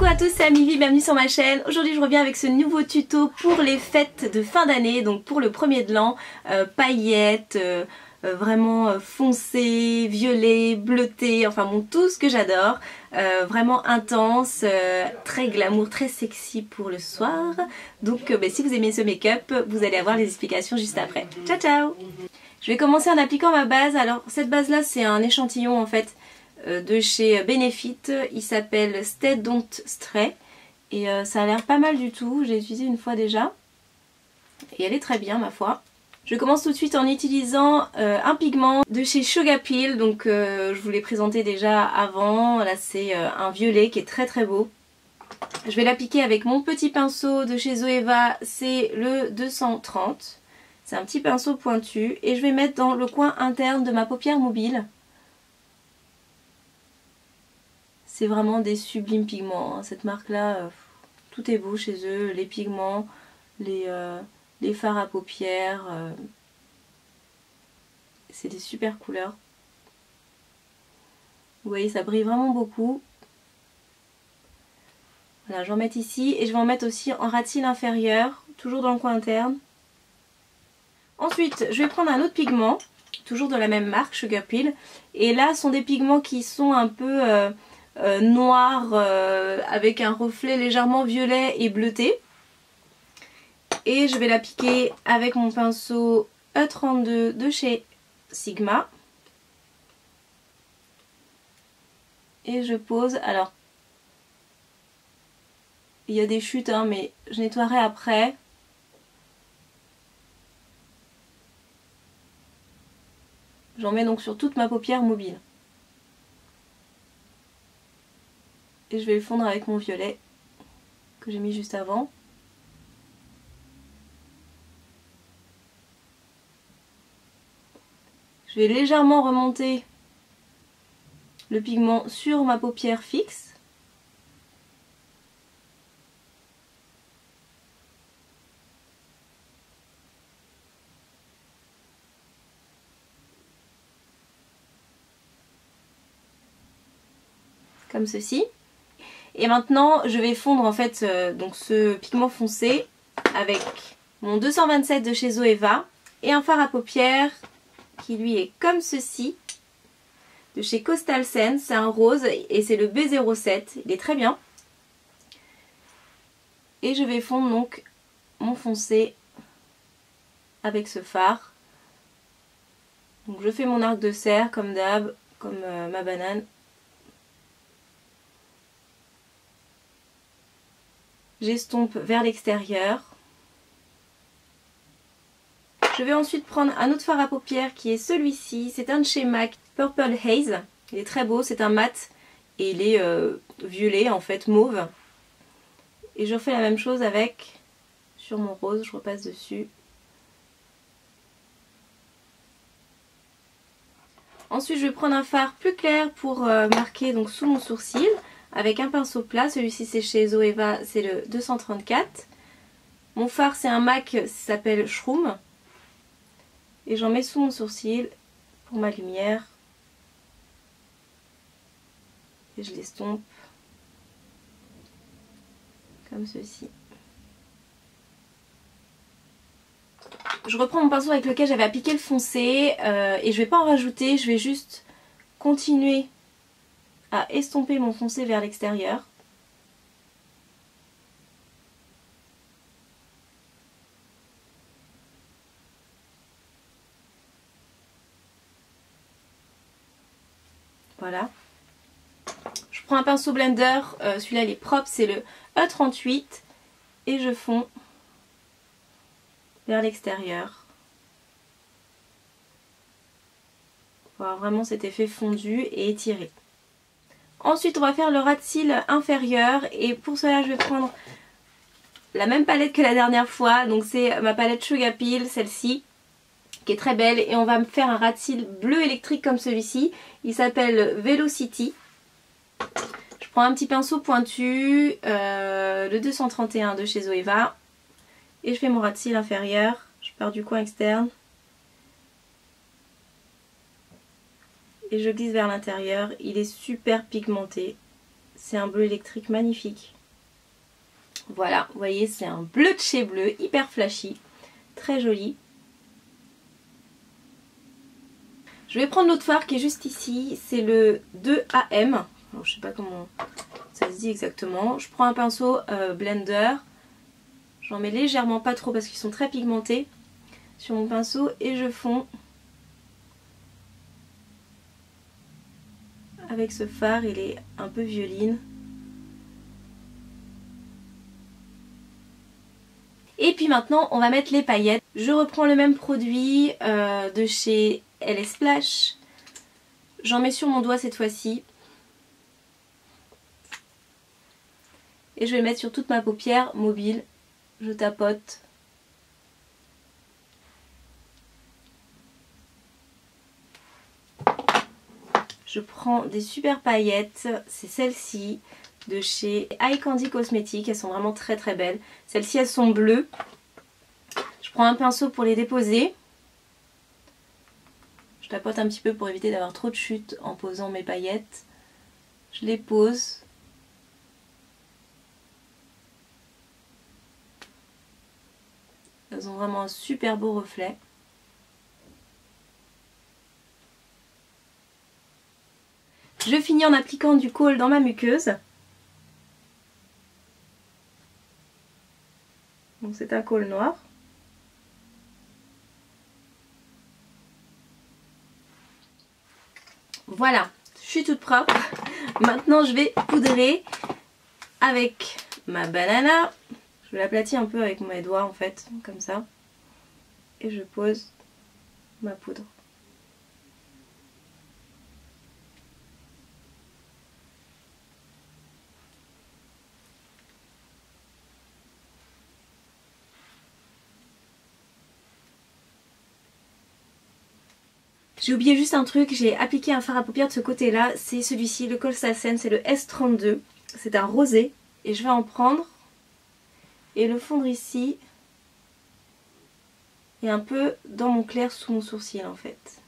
Coucou à tous, c'est Amivi, bienvenue sur ma chaîne. Aujourd'hui je reviens avec ce nouveau tuto pour les fêtes de fin d'année, donc pour le premier de l'an, paillettes, vraiment foncé, violet, bleuté, enfin bon tout ce que j'adore, vraiment intense, très glamour, très sexy pour le soir. Donc si vous aimez ce make-up, vous allez avoir les explications juste après. Ciao ciao. Je vais commencer en appliquant ma base. Alors cette base là c'est un échantillon en fait de chez Benefit, il s'appelle Stay Don't Stray et ça a l'air pas mal du tout, j'ai utilisé une fois déjà et elle est très bien ma foi. Je commence tout de suite en utilisant un pigment de chez Sugar Peel, donc je vous l'ai présenté déjà avant, là c'est un violet qui est très très beau. Je vais l'appliquer avec mon petit pinceau de chez Zoeva, c'est le 230, c'est un petit pinceau pointu et je vais mettre dans le coin interne de ma paupière mobile. C'est vraiment des sublimes pigments, hein. Cette marque là, tout est beau chez eux, les pigments, les fards à paupières, c'est des super couleurs. Vous voyez ça brille vraiment beaucoup. Voilà, je vais en mettre ici et je vais en mettre aussi en ras de cils inférieur, toujours dans le coin interne. Ensuite je vais prendre un autre pigment, toujours de la même marque, Sugar Peel, et là ce sont des pigments qui sont un peu... noir avec un reflet légèrement violet et bleuté et je vais l'appliquer avec mon pinceau E32 de chez Sigma et je pose. Alors il y a des chutes hein, mais je nettoierai après. J'en mets donc sur toute ma paupière mobile. Et je vais le fondre avec mon violet que j'ai mis juste avant. Je vais légèrement remonter le pigment sur ma paupière fixe. Comme ceci. Et maintenant je vais fondre en fait donc ce pigment foncé avec mon 227 de chez Zoeva et un fard à paupières qui lui est comme ceci de chez Coastal Scents, c'est un rose et c'est le B07, il est très bien. Et je vais fondre donc mon foncé avec ce fard. Donc je fais mon arc de cercle comme d'hab, comme ma banane. J'estompe vers l'extérieur. Je vais ensuite prendre un autre fard à paupières qui est celui-ci. C'est un de chez MAC, Purple Haze. Il est très beau, c'est un mat et il est violet en fait, mauve. Et je refais la même chose avec, sur mon rose, je repasse dessus. Ensuite je vais prendre un fard plus clair pour marquer donc sous mon sourcil. Avec un pinceau plat, celui-ci c'est chez Zoeva, c'est le 234. Mon fard c'est un MAC, ça s'appelle Shroom. Et j'en mets sous mon sourcil pour ma lumière. Et je l'estompe comme ceci. Je reprends mon pinceau avec lequel j'avais appliqué le foncé et je vais pas en rajouter, je vais juste continuer à estomper mon foncé vers l'extérieur. Voilà. Je prends un pinceau blender, celui-là il est propre, c'est le E38 et je fonds vers l'extérieur. Pour avoir vraiment cet effet fondu et étiré. Ensuite on va faire le ras de cils inférieur et pour cela je vais prendre la même palette que la dernière fois, donc c'est ma palette Sugar Peel, celle-ci, qui est très belle, et on va me faire un ras de cils bleu électrique comme celui-ci, il s'appelle Velocity. Je prends un petit pinceau pointu, le 231 de chez Zoeva, et je fais mon ras de cils inférieur, je pars du coin externe. Et je glisse vers l'intérieur, il est super pigmenté, c'est un bleu électrique magnifique. Voilà, vous voyez, c'est un bleu de chez bleu, hyper flashy, très joli. Je vais prendre l'autre fard qui est juste ici, c'est le 2AM. Alors, je sais pas comment ça se dit exactement. Je prends un pinceau blender, j'en mets légèrement, pas trop parce qu'ils sont très pigmentés, sur mon pinceau et je fonds avec ce fard, il est un peu violine. Et puis maintenant on va mettre les paillettes. Je reprends le même produit de chez LS Splash. J'en mets sur mon doigt cette fois-ci. Et je vais le mettre sur toute ma paupière mobile. Je tapote. Je prends des super paillettes, c'est celles-ci de chez Eye Candy Cosmetics, elles sont vraiment très très belles. Celles-ci elles sont bleues. Je prends un pinceau pour les déposer. Je tapote un petit peu pour éviter d'avoir trop de chutes en posant mes paillettes. Je les pose. Elles ont vraiment un super beau reflet. Je finis en appliquant du kohl dans ma muqueuse. Donc c'est un kohl noir. Voilà, je suis toute propre. Maintenant je vais poudrer avec ma banana. Je l'aplatis un peu avec mes doigts en fait, comme ça. Et je pose ma poudre. J'ai oublié juste un truc, j'ai appliqué un fard à paupières de ce côté-là, c'est celui-ci, le Cosrxen, c'est le S32, c'est un rosé, et je vais en prendre et le fondre ici, et un peu dans mon clair sous mon sourcil en fait.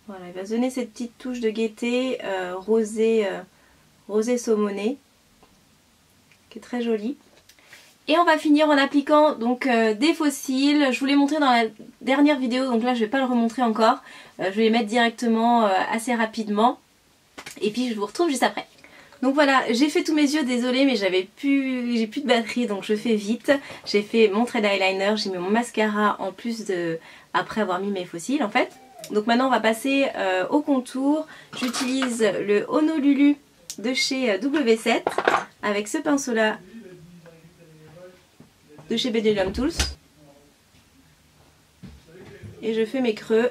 Voilà, il va se donner cette petite touche de gaieté rosé saumonné, qui est très jolie. Et on va finir en appliquant donc des faux cils. Je vous l'ai montré dans la dernière vidéo, donc là je vais pas le remontrer encore. Je vais les mettre directement assez rapidement. Et puis je vous retrouve juste après. Donc voilà, j'ai fait tous mes yeux, désolée mais j'ai plus de batterie donc je fais vite. J'ai fait mon trait d'eyeliner, j'ai mis mon mascara en plus de après avoir mis mes faux cils en fait. Donc maintenant on va passer au contour. J'utilise le Honolulu de chez W7 avec ce pinceau là de chez Bdellium Tools. Et je fais mes creux.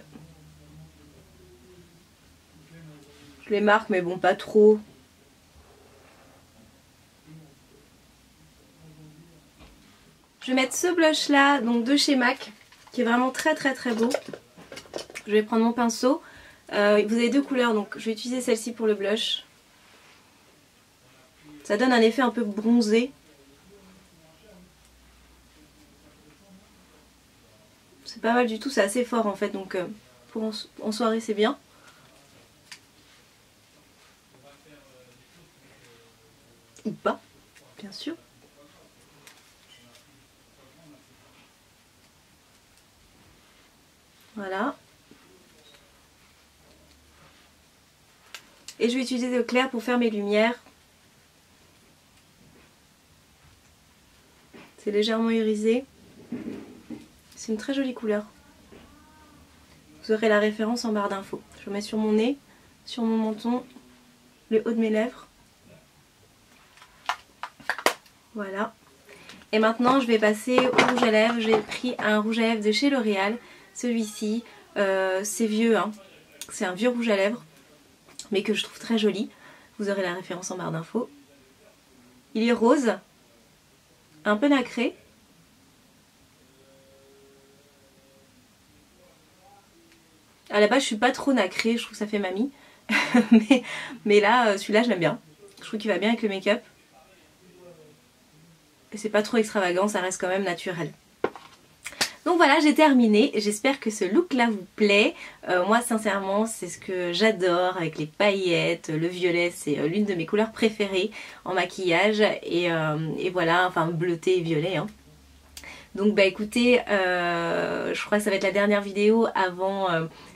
Je les marque mais bon pas trop. Je vais mettre ce blush là, donc de chez MAC, qui est vraiment très très très beau. Je vais prendre mon pinceau. Vous avez deux couleurs, donc je vais utiliser celle-ci pour le blush. Ça donne un effet un peu bronzé. C'est pas mal du tout, c'est assez fort en fait, donc pour en soirée c'est bien. Ou pas, bien sûr. Voilà. Et je vais utiliser le clair pour faire mes lumières. C'est légèrement irisé. C'est une très jolie couleur. Vous aurez la référence en barre d'infos. Je le mets sur mon nez, sur mon menton, le haut de mes lèvres. Voilà. Et maintenant je vais passer au rouge à lèvres. J'ai pris un rouge à lèvres de chez L'Oréal. Celui-ci, c'est vieux, hein. C'est un vieux rouge à lèvres, mais que je trouve très joli. Vous aurez la référence en barre d'infos. Il est rose, un peu nacré. À la base je suis pas trop nacrée, je trouve que ça fait mamie. mais là, celui-là je l'aime bien. Je trouve qu'il va bien avec le make-up. Et c'est pas trop extravagant, ça reste quand même naturel. Donc voilà, j'ai terminé. J'espère que ce look là vous plaît. Moi sincèrement c'est ce que j'adore, avec les paillettes, le violet c'est l'une de mes couleurs préférées en maquillage. Et voilà, enfin bleuté et violet hein. Donc bah écoutez, je crois que ça va être la dernière vidéo avant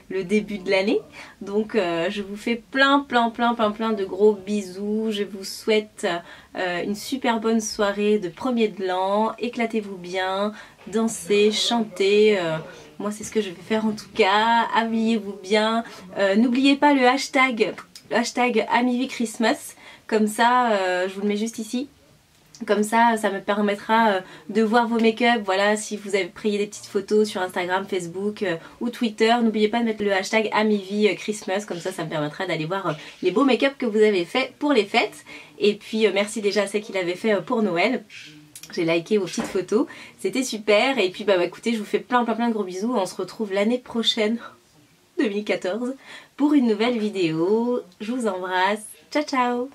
le début de l'année. Donc je vous fais plein de gros bisous. Je vous souhaite une super bonne soirée de premier de l'an. Éclatez-vous bien, dansez, chantez. Moi c'est ce que je vais faire en tout cas. Habillez-vous bien. N'oubliez pas le hashtag Amivie Christmas. Comme ça, je vous le mets juste ici. Comme ça me permettra de voir vos make-up. Voilà, si vous avez pris des petites photos sur Instagram, Facebook ou Twitter, n'oubliez pas de mettre le hashtag Amivie Christmas. Comme ça me permettra d'aller voir les beaux make-up que vous avez fait pour les fêtes. Et puis merci déjà à celles qui l'avaient fait pour Noël. J'ai liké vos petites photos, c'était super. Et puis bah écoutez, je vous fais plein de gros bisous. On se retrouve l'année prochaine, 2014, pour une nouvelle vidéo. Je vous embrasse, ciao ciao.